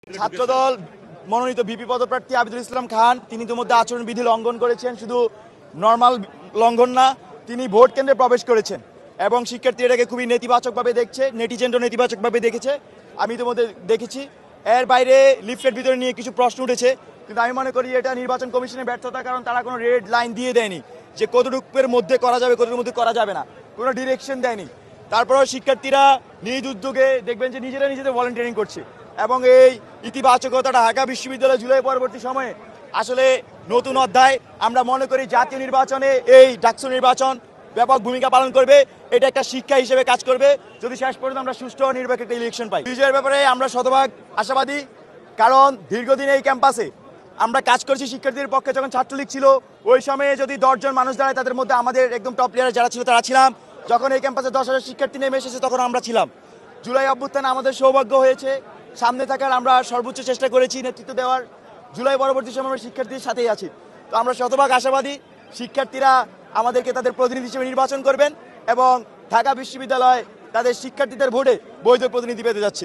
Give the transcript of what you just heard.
ছাত্রদল মনোনীত ভিপি পদপ্রার্থী আবিদুল ইসলাম খান তিনি ইতিমধ্যে আচরণবিধি লঙ্ঘন করেছেন। শুধু নর্মাল লঙ্ঘন না, তিনি ভোট কেন্দ্রে প্রবেশ করেছেন এবং শিক্ষার্থীরা এটাকে খুবই নেতিবাচকভাবে দেখছে, নেটিজেনও নেতিবাচকভাবে দেখেছে, আমি ইতিমধ্যে দেখেছি। এর বাইরে লিফলেট ভিতরে নিয়ে কিছু প্রশ্ন উঠেছে, কিন্তু আমি মনে করি এটা নির্বাচন কমিশনের ব্যর্থতা, কারণ তারা কোনো রেড লাইন দিয়ে দেয়নি যে কতটুকুর মধ্যে করা যাবে কতটুকুর মধ্যে করা যাবে না, কোনো ডিরেকশন দেয়নি। তারপরেও শিক্ষার্থীরা নিজ উদ্যোগে দেখবেন যে নিজেরা নিজেদের ভলেন্টিয়ারিং করছে এবং এই ইতিবাচকতাটা ঢাকা বিশ্ববিদ্যালয় জুলাই পরবর্তী সময়ে আসলে নতুন অধ্যায়। আমরা মনে করি জাতীয় নির্বাচনে এই ডাকসু নির্বাচন ব্যাপক ভূমিকা পালন করবে, এটা একটা শিক্ষা হিসেবে কাজ করবে যদি শেষ পর্যন্ত আমরা সুষ্ঠু ও নিরপেক্ষ একটা ইলেকশন পাই। বিজয়ের ব্যাপারে আমরা শতভাগ আশাবাদী, কারণ দীর্ঘদিন এই ক্যাম্পাসে আমরা কাজ করছি শিক্ষার্থীদের পক্ষে। যখন ছাত্রলীগ ছিল ওই সময়ে যদি 10 জন মানুষ দাঁড়ায়, তাদের মধ্যে আমাদের একদম টপ প্লেয়ার যারা ছিল তারা ছিলাম। যখন এই ক্যাম্পাসে 10,000 শিক্ষার্থী নেমে এসেছে তখন আমরা ছিলাম। জুলাই অভ্যুত্থানে আমাদের সৌভাগ্য হয়েছে সামনে থাকার, আমরা সর্বোচ্চ চেষ্টা করেছি নেতৃত্ব দেওয়ার। জুলাই পরবর্তী সময় আমরা শিক্ষার্থীর সাথেই আছি। তো আমরা শতভাগ আশাবাদী শিক্ষার্থীরা আমাদেরকে তাদের প্রতিনিধি হিসেবে নির্বাচন করবেন এবং ঢাকা বিশ্ববিদ্যালয় তাদের শিক্ষার্থীদের ভোটে বৈধ প্রতিনিধি পেতে যাচ্ছে।